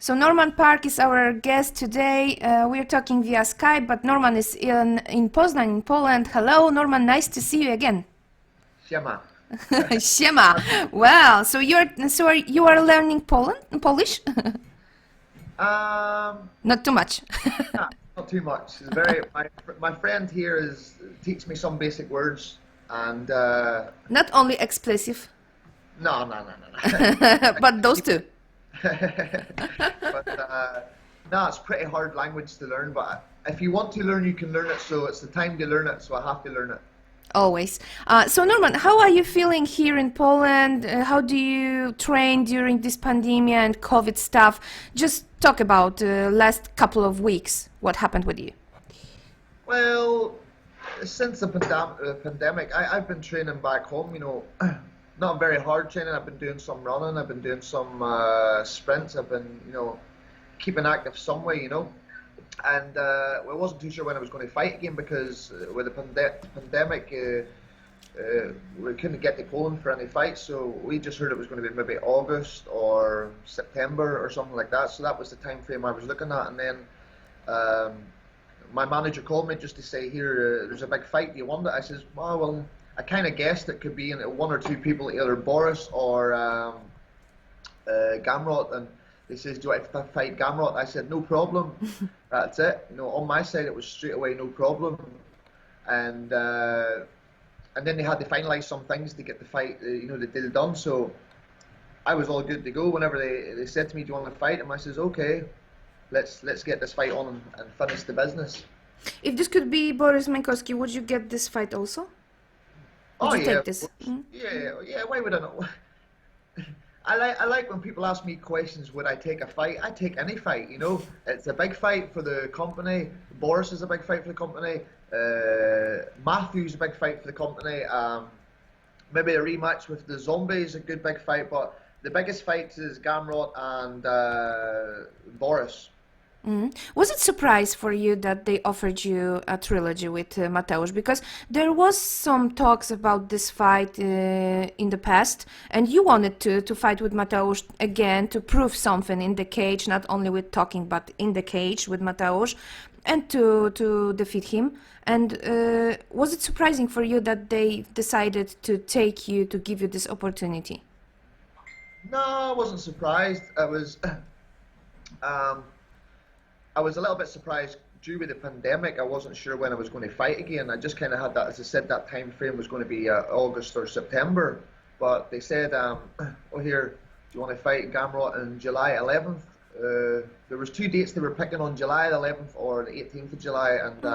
So Norman Parke is our guest today. We're talking via Skype, but Norman is in Poznań, in Poland. Hello, Norman. Nice to see you again. Siema. Siema. Well, so you are learning Polish? Not too much. Not too much. It's very. My friend here teach me some basic words and. Not only explosive. No. But those two. But no, it's pretty hard language to learn. But if you want to learn, you can learn it. So it's the time to learn it. So I have to learn it. Always. So Norman, how are you feeling here in Poland? How do you train during this pandemic and COVID stuff? Just talk about last couple of weeks. What happened with you? Well, since the pandemic, I've been training back home. You know, not very hard training. I've been doing some running. I've been doing some sprints. I've been, keeping active some way. And I wasn't too sure when I was going to fight again because with the pandemic, we couldn't get to Poland for any fights. So we just heard it was going to be maybe August or September or something like that. So that was the time frame I was looking at. And then my manager called me just to say, here, there's a big fight. Do you want it? I says, well, I kind of guessed it could be one or two people, either Boris or Gamrocie. And they says, do you want to fight Gamrocie? I said, no problem. That's it. On my side, it was straight away, no problem. And then they had to finalise some things to get the fight, the deal done. So I was all good to go. Whenever they said to me, do you want to fight? And I says, okay, let's get this fight on and finish the business. If this could be Boris Mankowski, would you get this fight also? Would you take this? Yeah. Why would I not? I like when people ask me questions, would I take a fight? I take any fight, It's a big fight for the company. Boris is a big fight for the company. Matthew's a big fight for the company. Maybe a rematch with the Zombie is a good big fight, but the biggest fight is Gamrocie and Boris. Was it a surprise for you that they offered you a trilogy with Mateusz? Because there was some talks about this fight in the past, and you wanted to fight with Mateusz again to prove something in the cage, not only with talking, but in the cage with Mateusz, and to defeat him. And was it surprising for you that they decided to give you this opportunity? No, I wasn't surprised. I was a little bit surprised due to the pandemic. I wasn't sure when I was going to fight again. I just kind of had that, as I said, that time frame was going to be August or September. But they said, here, do you want to fight Gamrocie on July 11th? There was two dates they were picking on, July 11th or the 18th of July. And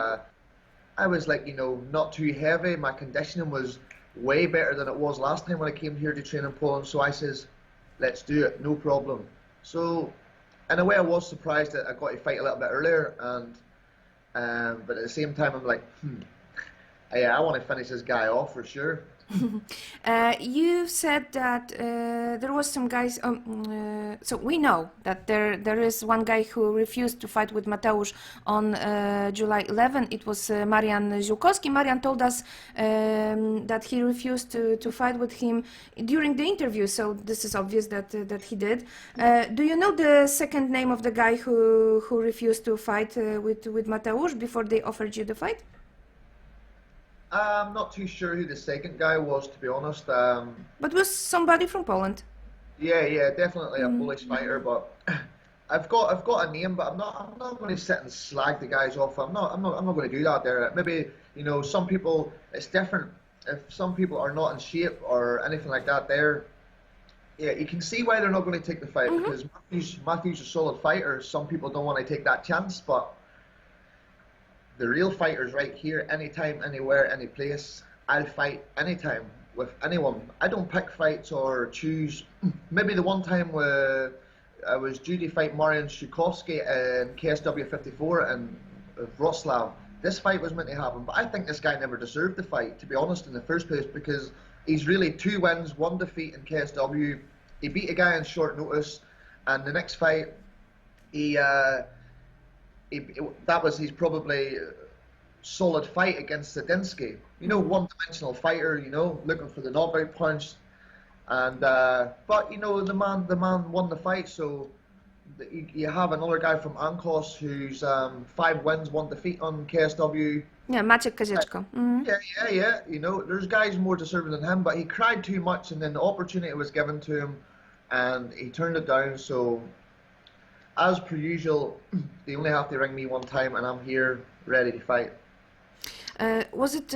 I was like, not too heavy. My conditioning was way better than it was last time when I came here to train in Poland. So I says, let's do it, no problem. So in a way, I was surprised that I got to fight a little bit earlier, but at the same time, I'm like, I want to finish this guy off for sure. You said that there was some guys. So we know that there is one guy who refused to fight with Mateusz on July 11. It was Marian Ziółkowski. Marian told us that he refused to fight with him during the interview. So this is obvious that he did. Do you know the second name of the guy who refused to fight with Mateusz before they offered you the fight? I'm not too sure who the second guy was, to be honest. But was somebody from Poland? Yeah, definitely a Polish fighter. But I've got a name, but I'm not going to sit and slag the guys off. I'm not going to do that there. Maybe some people, it's different. If some people are not in shape or anything like that, you can see why they're not going to take the fight because Matthew's a solid fighter. Some people don't want to take that chance, but the real fighters right here, anytime, anywhere, any place, I'll fight anytime with anyone. I don't pick fights or choose. Maybe the one time where I was due to fight Marian Ziółkowski in KSW 54 in Wrocław. This fight was meant to happen, but I think this guy never deserved the fight, to be honest, in the first place, because he's really 2 wins, 1 defeat in KSW. He beat a guy on short notice, and the next fight, he's probably solid fight against Zadinsky. One-dimensional fighter, looking for the knockout punch. And but the man won the fight, so you have another guy from Ankos who's 5 wins, 1 defeat on KSW. Yeah, Maciek Kazieczko. Mhm. Yeah. You know, there's guys more deserving than him, but he cried too much, and then the opportunity was given to him, and he turned it down. So, as per usual, they only have to ring me one time, and I'm here, ready to fight. Was it?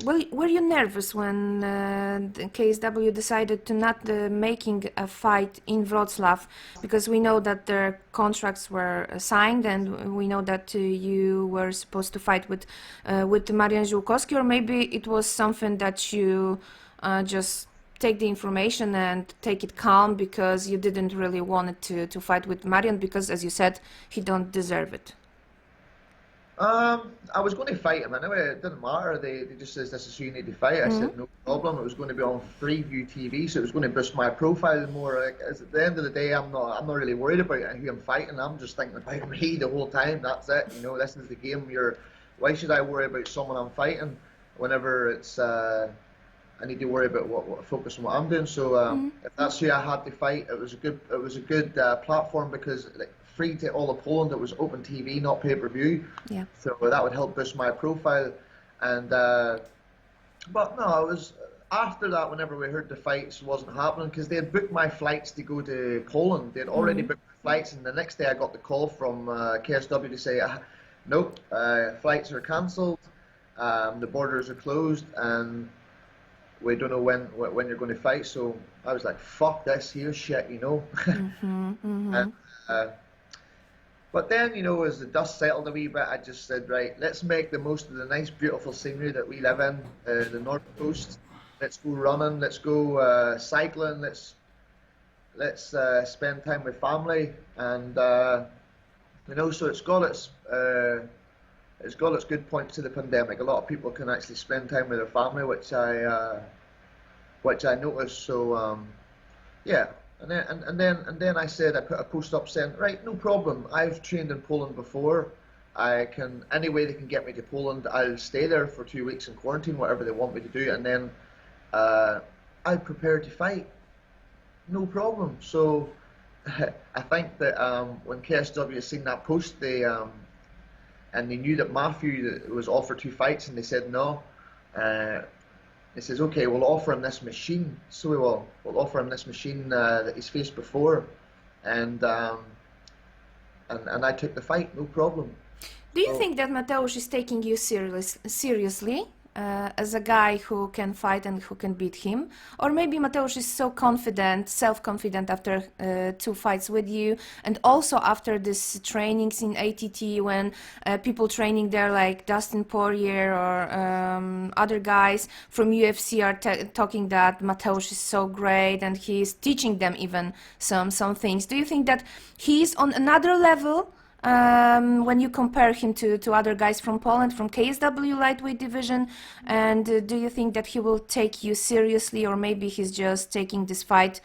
Were you nervous when the KSW decided to not making a fight in Wrocław? Because we know that their contracts were signed, and we know that you were supposed to fight with Marian Ziółkowski, or maybe it was something that you just take the information and take it calm because you didn't really want it to fight with Marian because, as you said, he don't deserve it. I was going to fight him anyway. It didn't matter. They just says this is who you need to fight. I said no problem. It was going to be on Freeview TV, so it was going to boost my profile more. Like, at the end of the day, I'm not really worried about who I'm fighting. I'm just thinking about me the whole time. That's it. You know, this is the game. Why should I worry about someone I'm fighting whenever it's I need to worry about what focus on what I'm doing. So if that's who I had to fight, it was a good platform because like, free to all of Poland. It was open TV, not pay-per-view. Yeah. So that would help boost my profile. And but no, it was after that. Whenever we heard the fights wasn't happening because they had booked my flights to go to Poland. They had already booked my flights, and the next day I got the call from KSW to say, nope, flights are cancelled. The borders are closed, and we don't know when you're going to fight. So I was like, fuck this here shit, you know. And, but then, you know, as the dust settled a wee bit, I just said, right, let's make the most of the nice, beautiful scenery that we live in, the North Coast. Let's go running, let's go cycling, let's spend time with family, and you know, so it's got its good points to the pandemic. A lot of people can actually spend time with their family, which I noticed. So yeah. And then I said, I put a post up saying, right, no problem. I've trained in Poland before. Any way they can get me to Poland, I'll stay there for 2 weeks in quarantine, whatever they want me to do, and then I'm prepared to fight. No problem. So I think that when KSW seen that post, and they knew that Matthew was offered 2 fights, and they said no. He says, okay, we'll offer him this machine. So we'll offer him this machine that he's faced before, and I took the fight, no problem. Do you think that Mateusz is taking you seriously as a guy who can fight and who can beat him? Or maybe Mateusz is so confident, self-confident after 2 fights with you, and also after this trainings in ATT when people training there like Dustin Poirier or other guys from UFC are talking that Mateusz is so great and he's teaching them even some things. Do you think that he's on another level when you compare him to other guys from Poland, from KSW lightweight division, and do you think that he will take you seriously, or maybe he's just taking this fight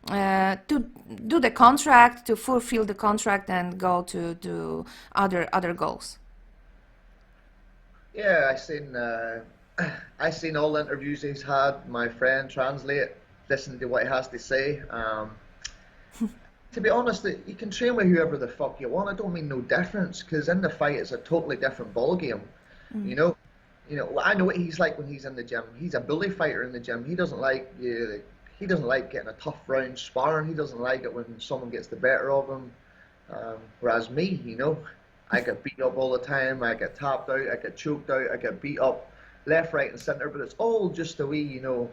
to do the contract, to fulfill the contract and go to do other goals? Yeah, I seen all the interviews he's had. My friend translate, listen to what he has to say. To be honest, you can train with whoever the fuck you want. I don't mean no difference, because in the fight it's a totally different ball game. You know, I know what he's like when he's in the gym. He's a bully fighter in the gym. He doesn't like getting a tough round sparring. He doesn't like it when someone gets the better of him. Whereas me, you know, I get beat up all the time. I get tapped out. I get choked out. I get beat up left, right, and centre. But it's all just a wee, you know.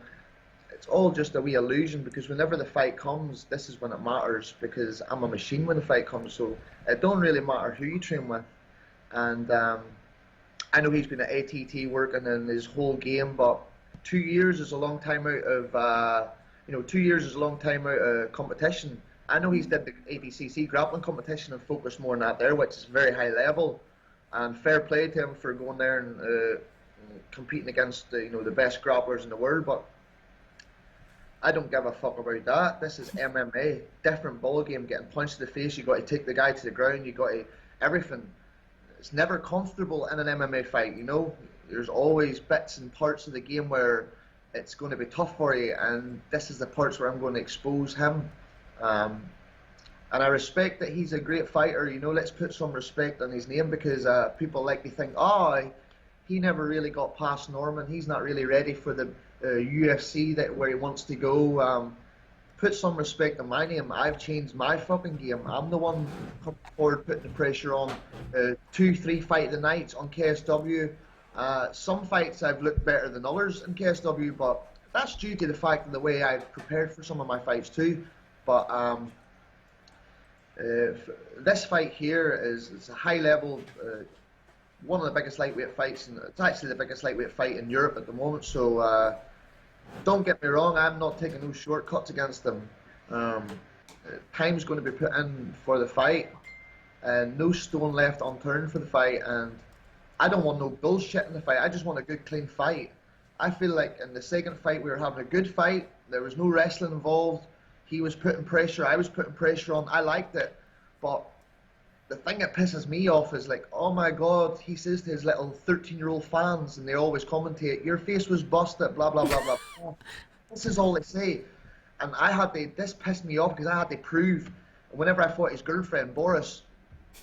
It's all just a wee illusion, because whenever the fight comes, this is when it matters, because I'm a machine when the fight comes, so it don't really matter who you train with. And I know he's been at ATT working in his whole game, but 2 years is a long time out of 2 years is a long time out of competition. I know he's did the ADCC grappling competition and focused more on that there, which is very high level, and fair play to him for going there and competing against the best grapplers in the world. But I don't give a fuck about that. This is MMA, different ball game. Getting punched in the face, you got to take the guy to the ground. You got to everything. It's never comfortable in an MMA fight. You know, there's always bits and parts of the game where it's going to be tough for you, and this is the parts where I'm going to expose him. And I respect that he's a great fighter. You know, let's put some respect on his name, because people like to think, oh, he never really got past Norman. He's not really ready for the UFC where he wants to go. Put some respect on my name. I've changed my fucking game. I'm the one coming forward, putting the pressure on. 2-3 fight of the nights on KSW. Some fights I've looked better than others in KSW, but that's due to the fact of the way I've prepared for some of my fights too. But this fight here is a high level, one of the biggest lightweight fights, and it's actually the biggest lightweight fight in Europe at the moment. So don't get me wrong, I'm not taking no shortcuts against them. Time's going to be put in for the fight, and no stone left unturned for the fight. And I don't want no bullshit in the fight. I just want a good, clean fight. I feel like in the second fight we were having a good fight. There was no wrestling involved. He was putting pressure, I was putting pressure on. I liked it. But the thing that pisses me off is like, oh my God, he says to his little 13-year-old fans, and they always commentate, your face was busted, blah, blah, blah, blah. This is all they say. And this pissed me off because I had to prove, whenever I fought his girlfriend, Boris,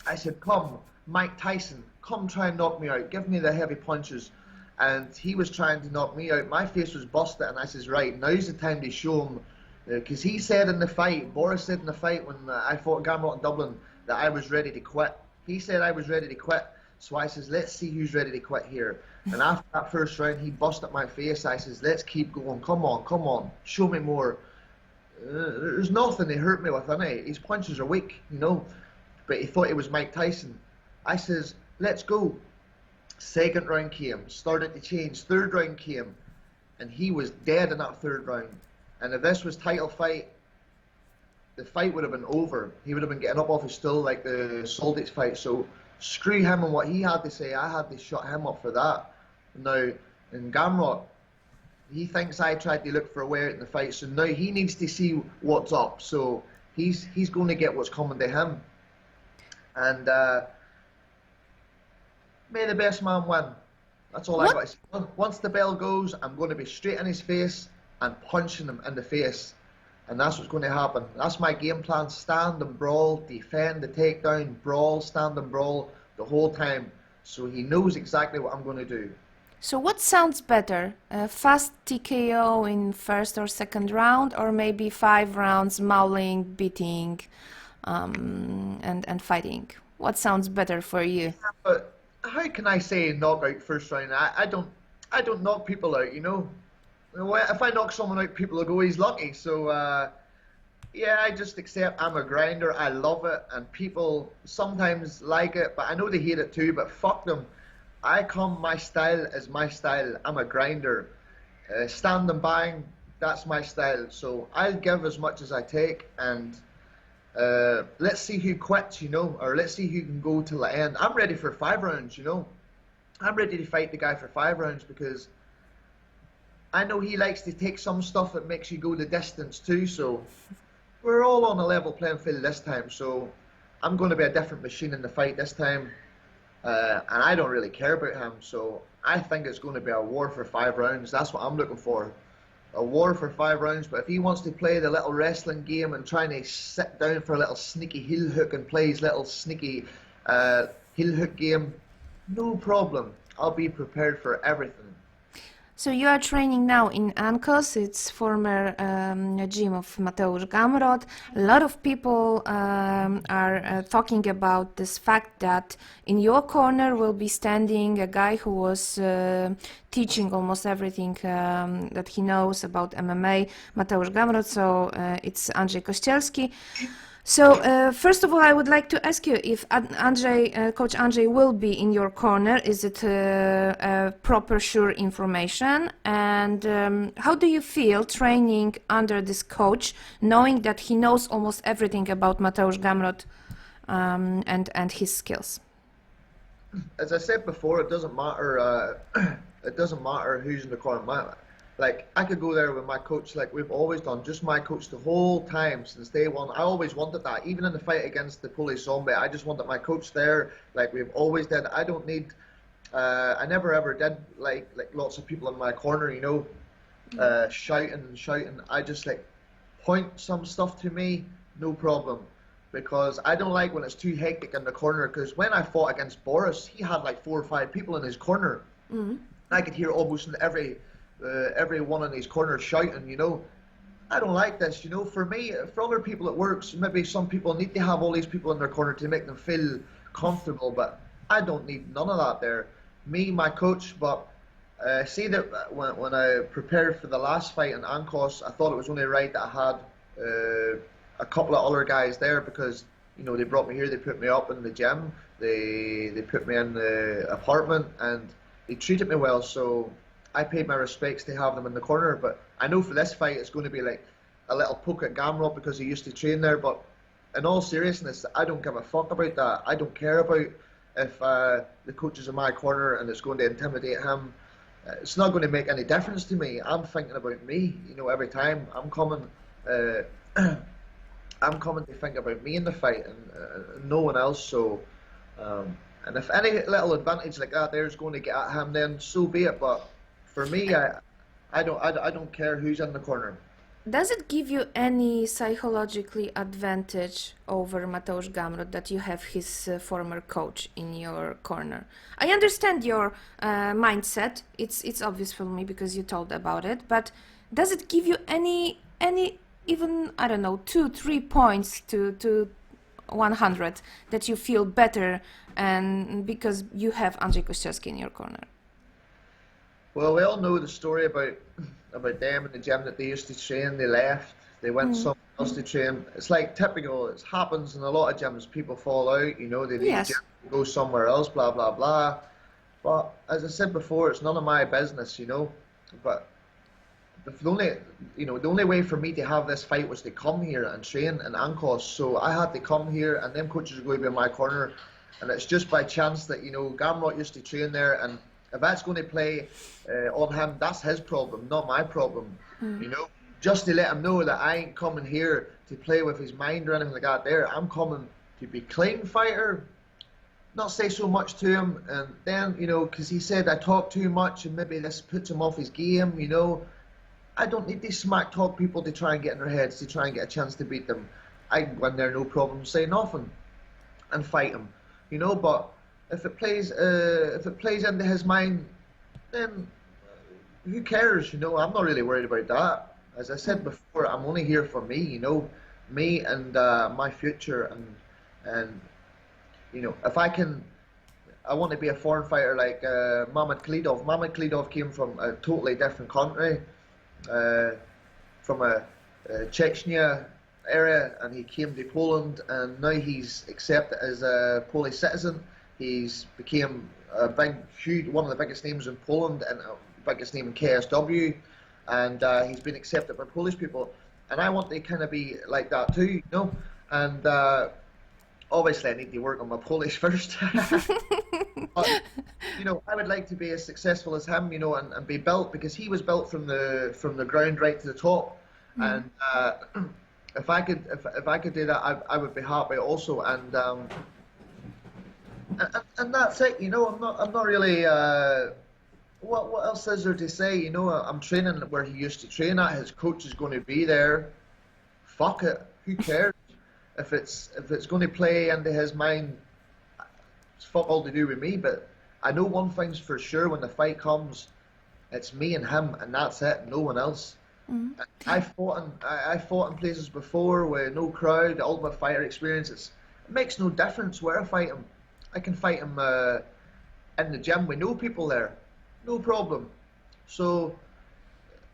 I said, come, Mike Tyson, come try and knock me out. Give me the heavy punches. And he was trying to knock me out. My face was busted, and I says, right, now's the time to show him. Because he said in the fight, Boris said in the fight when I fought Gamrocie in Dublin, that I was ready to quit. He said I was ready to quit. So I says, let's see who's ready to quit here. And after that first round, he busted my face. I says, let's keep going. Come on, show me more. There's nothing he hurt me with, innit? His punches are weak, you know. But he thought he was Mike Tyson. I says, let's go. Second round came, started to change. Third round came, and he was dead in that third round. And if this was title fight, the fight would have been over. He would have been getting up off his stool like the Soldics fight. So screw him and what he had to say. I had to shut him up for that. Now, in Gamrocie, he thinks I tried to look for a way out in the fight. So now he needs to see what's up. So he's going to get what's coming to him. And may the best man win. That's all I got to say. Once the bell goes, I'm going to be straight in his face and punching him in the face. And that's what's going to happen. That's my game plan. Stand and brawl, defend the takedown, brawl, stand and brawl the whole time. So he knows exactly what I'm going to do. So what sounds better? A fast TKO in first or second round, or maybe 5 rounds mauling, beating, and fighting? What sounds better for you? But how can I say knockout first round? I don't knock people out, you know. If I knock someone out, people will go, he's lucky. So, yeah, I just accept I'm a grinder. I love it. And people sometimes like it, but I know they hate it too, but fuck them. My style is my style. I'm a grinder. Stand and bang, that's my style. So I'll give as much as I take, and let's see who quits, you know, or let's see who can go till the end. I'm ready for 5 rounds, you know. I'm ready to fight the guy for 5 rounds because I know he likes to take some stuff that makes you go the distance too, so we're all on a level playing field this time. So I'm going to be a different machine in the fight this time, and I don't really care about him. So I think it's going to be a war for 5 rounds. That's what I'm looking for, a war for 5 rounds. But if he wants to play the little wrestling game and trying to sit down for a little sneaky heel hook and play his little sneaky heel hook game, no problem. I'll be prepared for everything. So you are training now in Ankos. It's former gym of Mateusz Gamrocie. A lot of people are talking about this fact that in your corner will be standing a guy who was teaching almost everything that he knows about MMA, Mateusz Gamrocie. So it's Andrzej Kościelski. So first of all, I would like to ask you if Coach Andrzej will be in your corner. Is it proper, sure information? And how do you feel training under this coach, knowing that he knows almost everything about Mateusz Gamrocie and his skills? As I said before, it doesn't matter. It doesn't matter who's in the corner. Like, I could go there with my coach, like we've always done, just my coach the whole time since day one. I always wanted that. Even in the fight against the Polish Zombie, I just wanted my coach there, like we've always did. I don't need, I never ever did like lots of people in my corner, you know, shouting and shouting. I just like point some stuff to me, no problem. because I don't like when it's too hectic in the corner. Because when I fought against Boris, he had like 4 or 5 people in his corner. I could hear almost in every one in his corners shouting, you know. I don't like this, you know. For me, for other people it works. Maybe some people need to have all these people in their corner to make them feel comfortable, but I don't need none of that there. Me, my coach, but see that when I prepared for the last fight in Ancos, I thought it was only right that I had a couple of other guys there because, you know, they brought me here, they put me up in the gym, they put me in the apartment, and they treated me well, so I paid my respects to have them in the corner. But I know for this fight it's going to be like a little poke at Gamrocie because he used to train there, but in all seriousness, I don't give a fuck about that. I don't care about if the coach is in my corner and it's going to intimidate him. It's not going to make any difference to me. I'm thinking about me, you know, every time. I'm coming I'm coming to think about me in the fight and no one else. So and if any little advantage like that there's going to get at him, then so be it. But for me, I don't care who's in the corner. Does it give you any psychologically advantage over Mateusz Gamrot that you have his former coach in your corner? I understand your mindset. It's obvious for me because you told about it. But does it give you any even, I don't know, 2-3 points to 100 that you feel better and because you have Andrzej Kościelski in your corner? Well, we all know the story about them in the gym that they used to train. They left, they went somewhere else to train. It's like typical. It happens in a lot of gyms. People fall out, you know, they leave Yes. the gym, go somewhere else, blah blah blah. But as I said before, it's none of my business, you know. But the only way for me to have this fight was to come here and train in Ancos. So I had to come here, and them coaches are going to be in my corner. And it's just by chance that, you know, Gamrot used to train there, and if that's going to play on him, that's his problem, not my problem. You know, just to let him know that I ain't coming here to play with his mind or anything like that. There, I'm coming to be clean fighter, not say so much to him, and then, you know, because he said I talk too much and maybe this puts him off his game. You know, I don't need to smack talk people to try and get in their heads to try and get a chance to beat them. I can go in there no problem, say nothing, and fight him. You know, but if it plays into his mind, then who cares? You know, I'm not really worried about that. As I said before, I'm only here for me. You know, me and my future, and you know, if I want to be a foreign fighter like Mamad Khalidov. Mamad Khalidov came from a totally different country, from a Chechnya area, and he came to Poland, and now he's accepted as a Polish citizen. He's became a huge, one of the biggest names in Poland and biggest name in KSW, and he's been accepted by Polish people. And I want to kind of be like that too, you know. And obviously, I need to work on my Polish first. But, you know, I would like to be as successful as him, you know, and be built, because he was built from the ground right to the top. And if I could do that, I would be happy also. And that's it, you know. I'm not really. What else is there to say? You know, I'm training where he used to train at. His coach is going to be there. Fuck it, who cares? If it's going to play into his mind, it's fuck all to do with me. But I know one thing's for sure: when the fight comes, it's me and him, and that's it. No one else. I fought in places before with no crowd, the Ultimate Fighter experience. It makes no difference where I fight him. I can fight him in the gym with no people there, no problem. So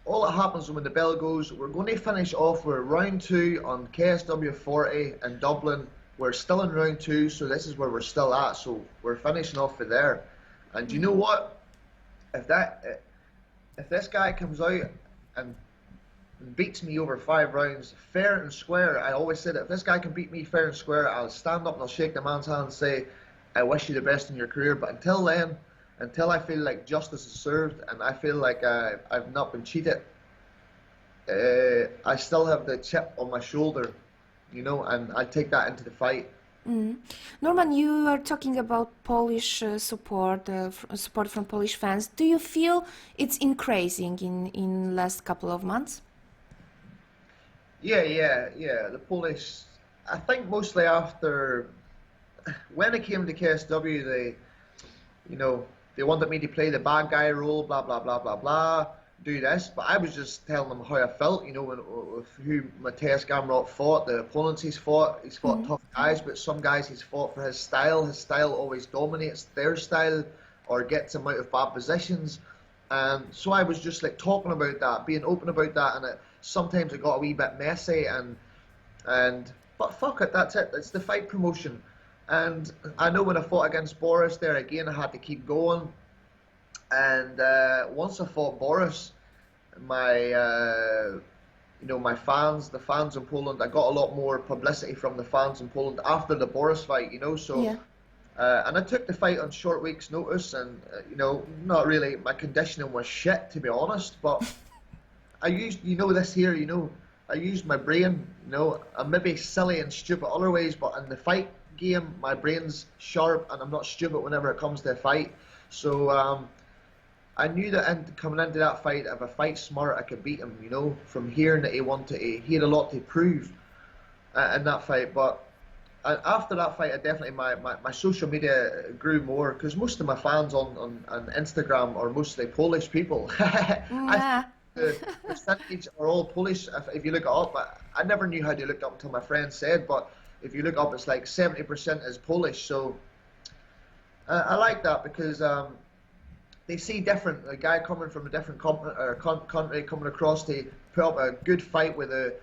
all that happens when the bell goes, we're going to finish off with round 2 on KSW 40 in Dublin. We're still in round 2, so this is where we're still at. So we're finishing off for there. And you know what? If this guy comes out and beats me over 5 rounds, fair and square, I always said, if this guy can beat me fair and square, I'll stand up and I'll shake the man's hand and say, I wish you the best in your career. But until then, until I feel like justice is served and I feel like I've not been cheated, I still have the chip on my shoulder, you know, and I take that into the fight. Norman, you are talking about Polish support from Polish fans. Do you feel it's increasing in last couple of months? Yeah. The I think mostly after when it came to KSW, you know, they wanted me to play the bad guy role, blah blah blah blah blah, do this. But I was just telling them how I felt, you know, with who Matthias Gamrocie fought, the opponents he's fought. He's fought tough guys, but some guys he's fought for his style. His style always dominates their style, or gets him out of bad positions. And so I was just like talking about that, being open about that, and sometimes it got a wee bit messy, but fuck it, that's it. It's the fight promotion. And I know when I fought against Boris there again, I had to keep going. And once I fought Boris, my fans, the fans in Poland, I got a lot more publicity from the fans in Poland after the Boris fight, you know. So, Yeah. and I took the fight on short week's notice, and you know, not really. My conditioning was shit, to be honest. But I used, you know, this here, you know, I used my brain. You know, I'm maybe silly and stupid other ways, but in the fight game, my brain's sharp, and I'm not stupid whenever it comes to a fight. So I knew that coming into that fight, if I fight smart, I could beat him. You know, from hearing that he had a lot to prove in that fight. But after that fight, I definitely my social media grew more, because most of my fans on Instagram are mostly Polish people. Yeah. The percentage are all Polish. If you look it up, I never knew how to look it up until my friend said. But if you look up, it's like 70% is Polish. So I like that, because they see different. A guy coming from a different country coming across to put up a good fight with a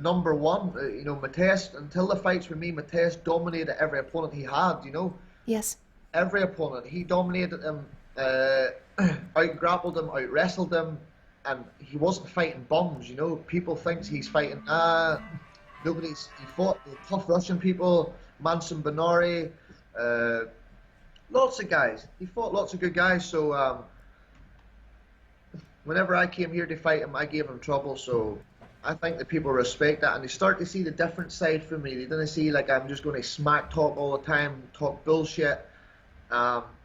number one. You know, Matthias, until the fights with me, Matthias dominated every opponent he had. You know. Yes. Every opponent, he dominated him, out grappled him, out wrestled him, and he wasn't fighting bums. You know, people think he's fighting. He fought the tough Russian people, Manson Benari, lots of guys. He fought lots of good guys. So whenever I came here to fight him, I gave him trouble. So I think that people respect that, and they start to see the different side from me. They don't see like I'm just going to smack talk all the time, talk bullshit.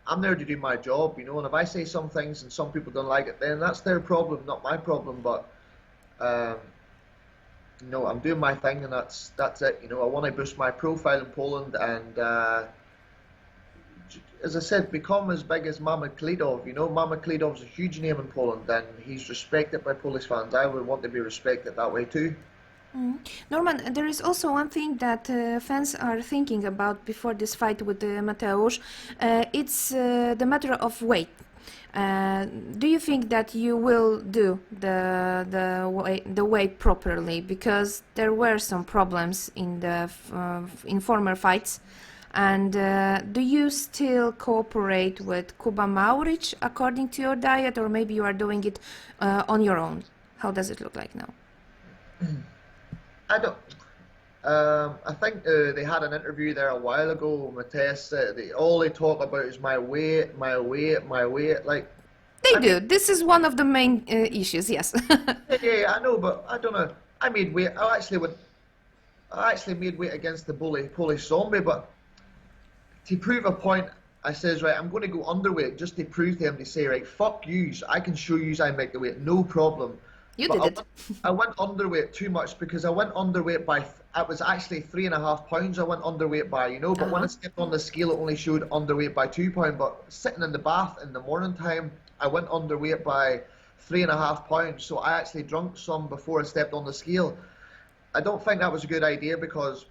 I'm there to do my job, you know. And if I say some things and some people don't like it, then that's their problem, not my problem. But you know, I'm doing my thing, and that's it. You know, I want to boost my profile in Poland, and as I said, become as big as Mama Klidov. You know, Mama Klidov's a huge name in Poland, and he's respected by Polish fans. I would want to be respected that way too. Norman, there is also one thing that fans are thinking about before this fight with Mateusz. It's the matter of weight. Do you think that you will do the weight properly? Because there were some problems in the in former fights. And do you still cooperate with Kuba Mauric according to your diet, or maybe you are doing it on your own? How does it look like now? I don't. I think they had an interview there a while ago. Matthias said all they talk about is my weight, my weight, my weight. Like they do. This is one of the main issues. Yes. yeah, I know, but I don't know. I made weight. I actually made weight against the Polish zombie, but to prove a point, I says, right, I'm going to go underweight just to prove to him, to say, right, fuck yous, I can show yous I make the weight, no problem. You but did it. I went underweight too much, because I went underweight by, it was actually 3.5 pounds I went underweight by, you know, but when I stepped on the scale, it only showed underweight by 2 pounds, but sitting in the bath in the morning time, I went underweight by 3.5 pounds, so I actually drunk some before I stepped on the scale. I don't think that was a good idea, because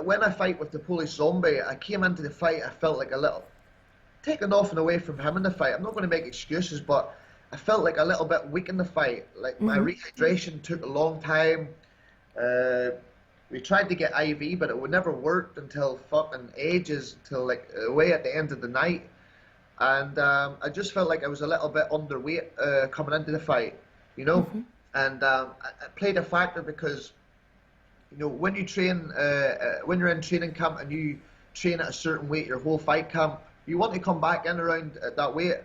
when I fight with the Polish zombie, I came into the fight, I felt like a little, taken off and away from him in the fight. I'm not going to make excuses, but I felt like a little bit weak in the fight. Like my rehydration took a long time. We tried to get IV, but it would never worked until fucking ages, until like way at the end of the night. And I just felt like I was a little bit underweight coming into the fight, you know. And it played a factor, because you know, when you train, when you're in training camp and you train at a certain weight your whole fight camp, you want to come back in around at that weight.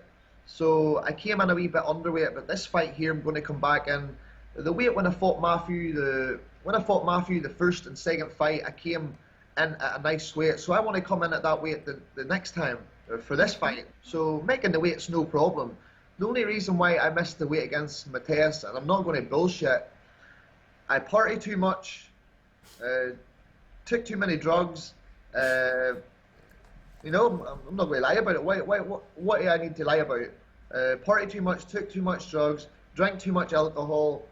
So I came in a wee bit underweight, but this fight here, I'm going to come back in the weight when I fought Matthew. The first and second fight, I came in at a nice weight. So I want to come in at that weight the next time for this fight. So making the weight's no problem. The only reason why I missed the weight against Matthias, and I'm not going to bullshit, I party too much. took too many drugs. You know, I'm not going to lie about it. What do I need to lie about? Party too much, took too much drugs, drank too much alcohol,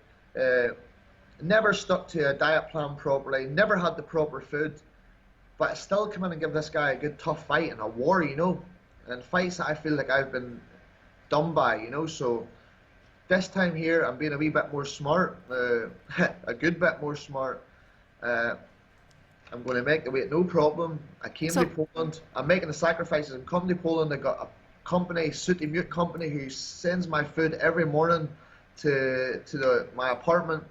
never stuck to a diet plan properly, never had the proper food, but I still come in and give this guy a good tough fight in a war, you know, and fights that I feel like I've been done by, you know. So this time here, I'm being a wee bit more smart, a good bit more smart. I'm going to make the weight, no problem. I came to Poland. I'm making the sacrifices. I'm coming to Poland. I got a company, Suty Mute company, who sends my food every morning to my apartment,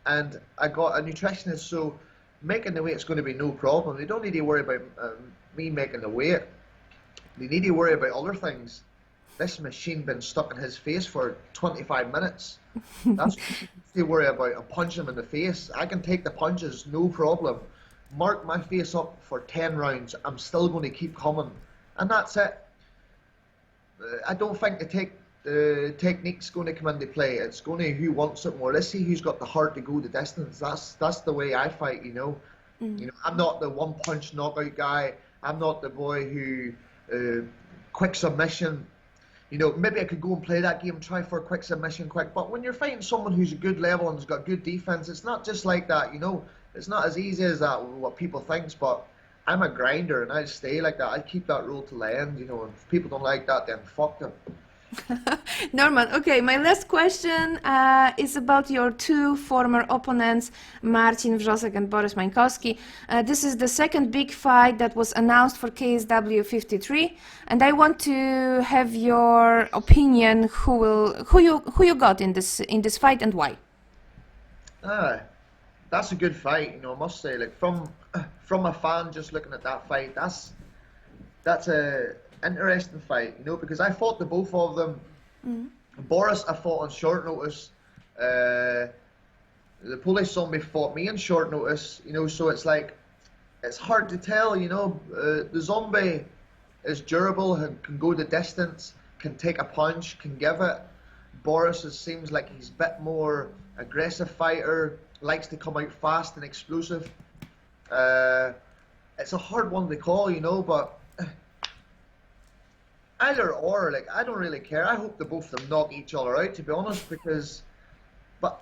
and I got a nutritionist. So making the weight is going to be no problem. They don't need to worry about me making the weight. They need to worry about other things. This machine been stuck in his face for 25 minutes. That's what they worry about. I punch him in the face. I can take the punches, no problem. Mark my face up for 10 rounds. I'm still going to keep coming. And that's it. I don't think the technique's going to come into play. It's going to who wants it more. Let's see who's got the heart to go the distance. That's the way I fight, you know. You know, I'm not the one punch knockout guy. I'm not the boy who quick submission. You know, maybe I could go and play that game, try for a quick submission quick. But when you're fighting someone who's a good level and has got good defense, it's not just like that, you know. It's not as easy as that, what people think, but I'm a grinder and I stay like that. I keep that rule to the end, you know, and if people don't like that, then fuck them. Norman, okay, my last question is about your two former opponents, Marcin Wrzosek and Borys Mańkowski. This is the second big fight that was announced for KSW 53, and I want to have your opinion. Who you got in this fight and why? That's a good fight, you know. I must say, like from a fan just looking at that fight, that's a interesting fight, you know, because I fought the both of them. Borys, I fought on short notice. The Polish Zombie fought me on short notice, you know. So it's like it's hard to tell, you know. The Zombie is durable and can go the distance, can take a punch, can give it. Borys seems like he's a bit more aggressive fighter, likes to come out fast and explosive. It's a hard one to call, you know, but either or, like, I don't really care. I hope the both of them knock each other out, to be honest, because, but,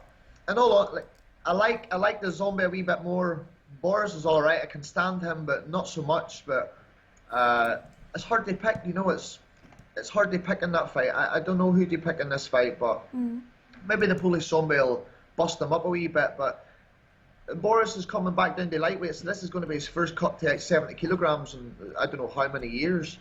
in all, like, I like the Zombie a wee bit more. Borys is all right. I can stand him, but not so much. But it's hard to pick, you know. It's hard to pick in that fight. I don't know who to pick in this fight, but maybe the Polish Zombie will bust him up a wee bit. But Borys is coming back down to lightweight, so this is going to be his first cut to like 70 kilograms in I don't know how many years.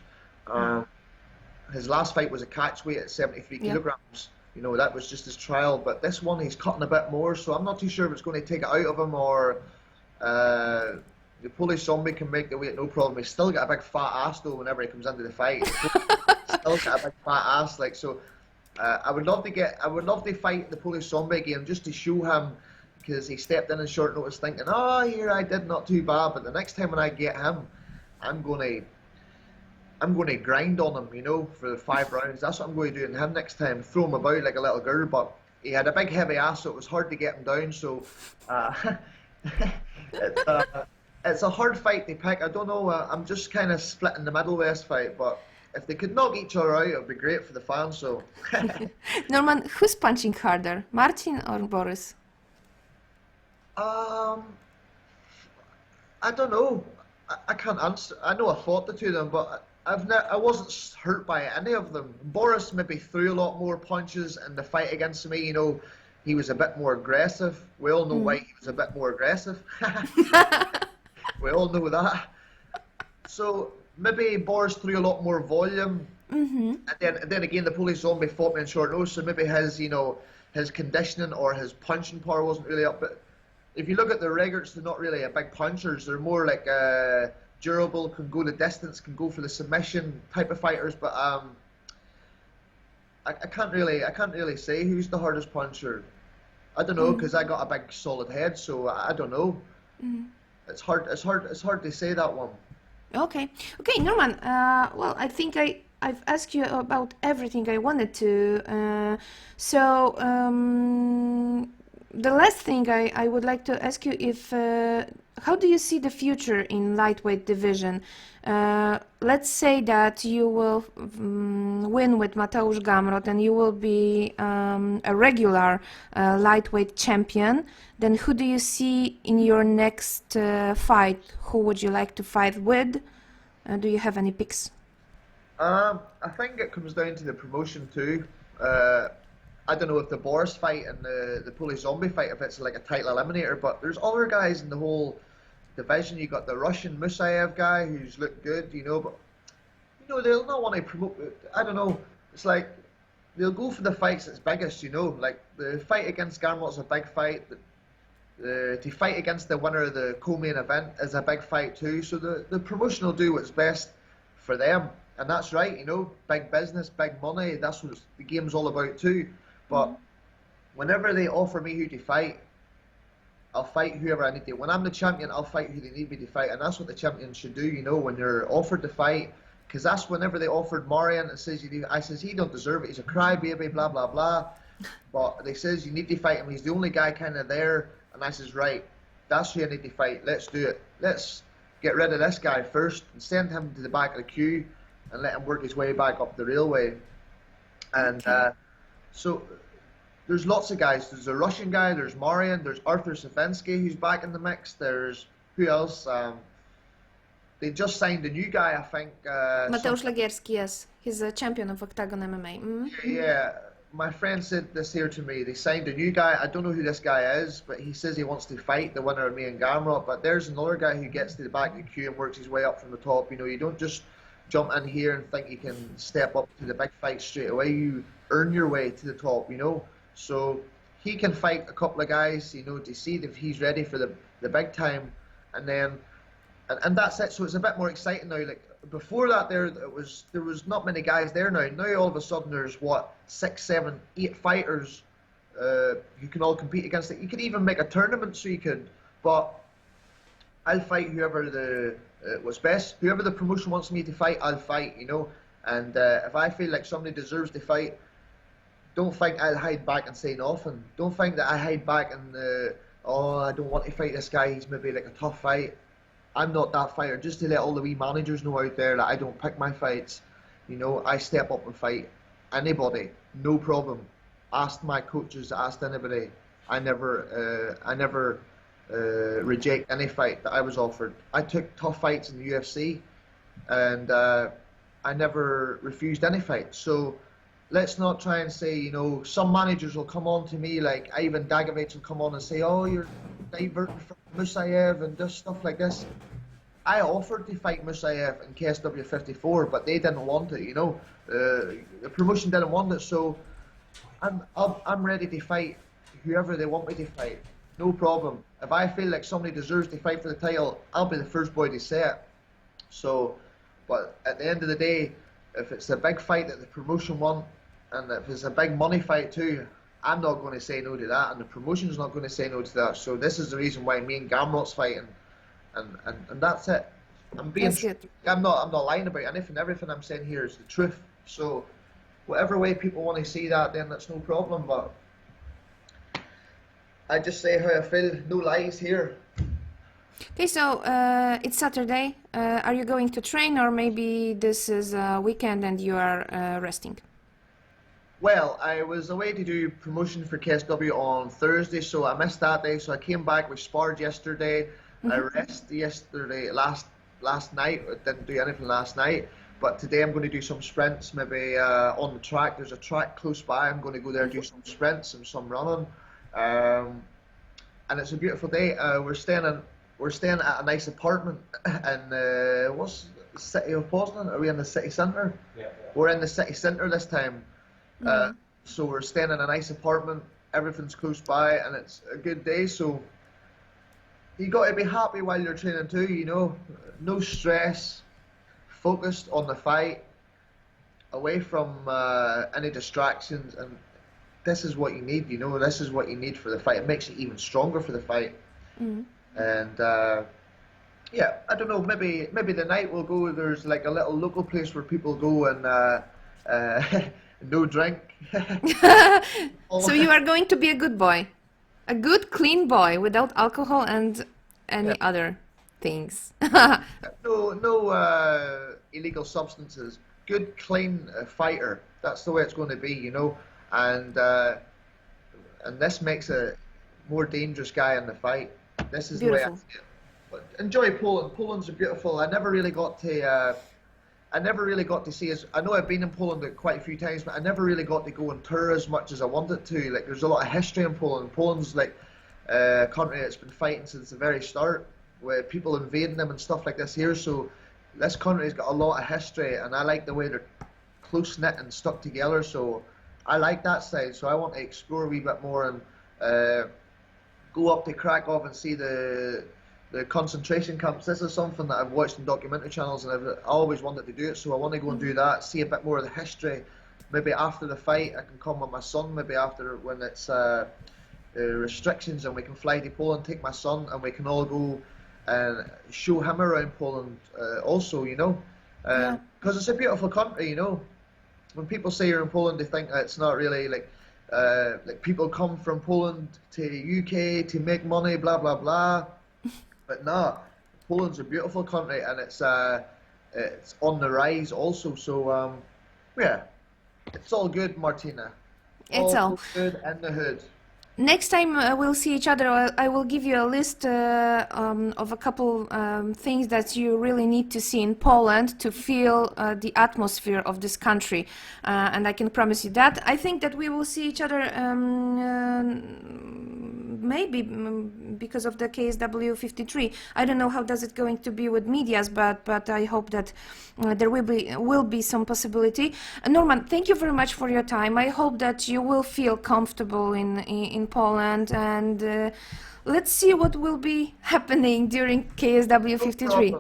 His last fight was a catch weight at 73 kilograms. You know, that was just his trial. But this one, he's cutting a bit more, so I'm not too sure if it's going to take it out of him or the Polish Zombie can make the weight, no problem. He's still got a big fat ass though whenever he comes into the fight. Still got a big fat ass, like, so. I would love to fight the Polish Zombie again just to show him, because he stepped in short notice thinking, oh, here I did not too bad. But the next time when I get him, I'm going to grind on him, you know, for the 5 rounds. That's what I'm going to do in him next time. Throw him about like a little girl, but he had a big heavy ass, so it was hard to get him down. So it's a hard fight to pick. I don't know. I'm just kind of split in the middle with this fight, but if they could knock each other out, it would be great for the fans. So, Norman, who's punching harder, Marcin or Borys? I don't know. I can't answer. I know I fought the two of them, but I wasn't hurt by any of them. Borys maybe threw a lot more punches in the fight against me. You know, he was a bit more aggressive. We all know why he was a bit more aggressive. We all know that. So maybe Borys threw a lot more volume, and then again the Polish Zombie fought me in short notice. So maybe his conditioning or his punching power wasn't really up. But if you look at the records, they're not really a big punchers. They're more like durable, can go the distance, can go for the submission type of fighters. But I can't really say who's the hardest puncher. I don't know, because I got a big solid head, so I don't know. It's hard to say that one. Okay, Norman. Well, I think I've asked you about everything I wanted to. So the last thing I would like to ask you if how do you see the future in lightweight division? Let's say that you will win with Mateusz Gamrot and you will be a regular lightweight champion. Then who do you see in your next fight? Who would you like to fight with? Do you have any picks? I think it comes down to the promotion too. I don't know if the Boris fight and the Polish Zombie fight, if it's like a title eliminator, but there's other guys in the whole division. You got the Russian Musayev guy who's looked good, but they'll not want to promote. I don't know. It's like they'll go for the fights that's biggest, like the fight against Gamrot's a big fight. To fight against the winner of the co-main event is a big fight too. So the promotion will do what's best for them, and that's right. Big business, big money. That's what the game's all about too. But whenever they offer me who to fight, I'll fight whoever I need to. When I'm the champion, I'll fight who they need me to fight, and that's what the champion should do. When you're offered to fight, because that's whenever they offered Marian, I says he don't deserve it. He's a crybaby, blah blah blah. But they says you need to fight him. He's the only guy kind of there, and I says right, that's who I need to fight. Let's do it. Let's get rid of this guy first and send him to the back of the queue and let him work his way back up the railway. And so there's lots of guys. There's a Russian guy, there's Marian, there's Arthur Savinsky who's back in the mix. There's who else? They just signed a new guy, I think. Mateusz Legierski, yes. He's a champion of Octagon MMA. Yeah, my friend said this here to me. They signed a new guy. I don't know who this guy is, but he says he wants to fight the winner of me and Gamrot. But there's another guy who gets to the back of the queue and works his way up from the top. You don't just jump in here and think you can step up to the big fight straight away. You earn your way to the top, So he can fight a couple of guys, to see if he's ready for the big time, and then and that's it. So it's a bit more exciting now. Like before that, there was not many guys there now. Now all of a sudden there's 6, 7, 8 fighters you can all compete against it. You could even make a tournament, so you could. But I'll fight whoever what's best. Whoever the promotion wants me to fight, I'll fight. And if I feel like somebody deserves to fight, don't think I'll hide back and say nothing. Don't think that I hide back and I don't want to fight this guy. He's maybe like a tough fight. I'm not that fighter. Just to let all the wee managers know out there that I don't pick my fights. I step up and fight anybody, no problem. Ask my coaches, ask anybody. I never reject any fight that I was offered. I took tough fights in the UFC, and I never refused any fight. So let's not try and say, some managers will come on to me, like Ivan Dagovich will come on and say, oh, you're diverting from Musayev and just stuff like this. I offered to fight Musayev in KSW 54, but they didn't want it, the promotion didn't want it, so I'm ready to fight whoever they want me to fight, no problem. If I feel like somebody deserves to fight for the title, I'll be the first boy to say it. So, but at the end of the day, if it's a big fight that the promotion want, and if it's a big money fight too, I'm not going to say no to that, and the promotion's not going to say no to that. So this is the reason why me and Gamrot's fighting, and that's it. I'm not lying about anything. Everything I'm saying here is the truth. So whatever way people want to see that, then that's no problem. But I just say how I feel. No lies here. Okay, so it's Saturday. Are you going to train, or maybe this is a weekend and you are resting? Well, I was away to do promotion for KSW on Thursday, so I missed that day. So I came back, we sparred yesterday. I rested yesterday, last night. I didn't do anything last night. But today I'm going to do some sprints, maybe on the track. There's a track close by. I'm going to go there and do some sprints and some running. And it's a beautiful day. We're staying at a nice apartment in what's the city of Poznan? Are we in the city centre? Yeah. We're in the city centre this time. So we're staying in a nice apartment. Everything's close by, and it's a good day. So you got to be happy while you're training too. No stress, focused on the fight, away from any distractions, and this is what you need. This is what you need for the fight. It makes you even stronger for the fight. And yeah, I don't know. Maybe the night we'll go. There's like a little local place where people go and no drink. So you are going to be a good boy. A good, clean boy without alcohol and any other things. No illegal substances. Good, clean fighter. That's the way it's going to be, you know. And this makes a more dangerous guy in the fight. This is the way I Beautiful. see it. But enjoy Poland. Poland's beautiful. I never really got to see as I know I've been in Poland quite a few times, but I never really got to go on tour as much as I wanted to. Like there's a lot of history in Poland. Poland's like a country that's been fighting since the very start, with people invading them and stuff like this here. So this country's got a lot of history, and I like the way they're close knit and stuck together. So I like that side. So I want to explore a wee bit more and go up to Krakow and see the concentration camps. This is something that I've watched in documentary channels, and I've always wanted to do it. So I want to go and do that, see a bit more of the history. Maybe after the fight, I can come with my son. Maybe after when it's restrictions, and we can fly to Poland, take my son, and we can all go and show him around Poland. Also, you know, because it's a beautiful country. You know, when people say you're in Poland, they think that it's not really like people come from Poland to UK to make money, blah blah blah. But no, Poland's a beautiful country, and it's on the rise also. So yeah, it's all good, Martina. It's all. Good in the hood. Next time we'll see each other, I will give you a list of a couple things that you really need to see in Poland to feel the atmosphere of this country, and I can promise you that. I think that we will see each other maybe because of the KSW 53. I don't know how does it going to be with medias, but I hope that there will be some possibility. Norman, thank you very much for your time. I hope that you will feel comfortable in Poland, and let's see what will be happening during KSW 53.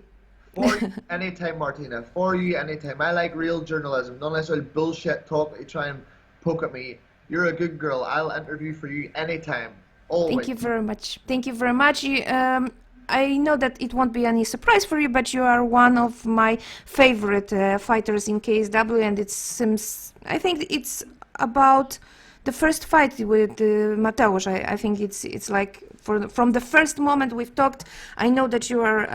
For you anytime, Martina. For you anytime. I like real journalism, not necessarily bullshit talk that you try and poke at me. You're a good girl. I'll interview for you anytime. Always. Thank you very much. Thank you very much. I know that it won't be any surprise for you, but you are one of my favorite fighters in KSW, and it seems, I think it's about the first fight with Mateusz. I think it's like from the first moment we've talked, I know that you are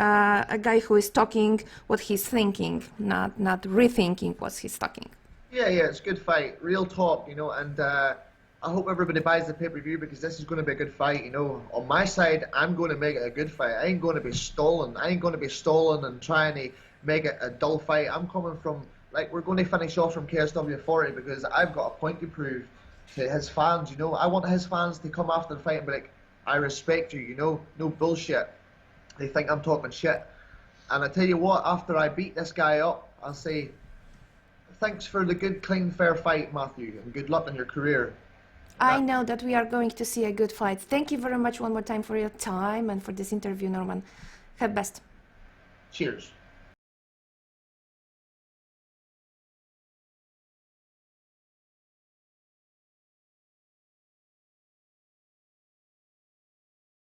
a guy who is talking what he's thinking, not rethinking what he's talking. Yeah, it's a good fight. Real talk, you know, and I hope everybody buys the pay-per-view because this is going to be a good fight, you know. On my side, I'm going to make it a good fight. I ain't going to be stolen. I ain't going to be stolen and trying to make it a dull fight. I'm coming from, like, we're going to finish off from KSW 40 because I've got a point to prove to his fans, you know. I want his fans to come after the fight and be like, I respect you, you know. No bullshit. They think I'm talking shit. And I tell you what, after I beat this guy up, I'll say, thanks for the good, clean, fair fight, Matthew, and good luck in your career. I know that we are going to see a good fight. Thank you very much one more time for your time and for this interview, Norman. Have best. Cheers.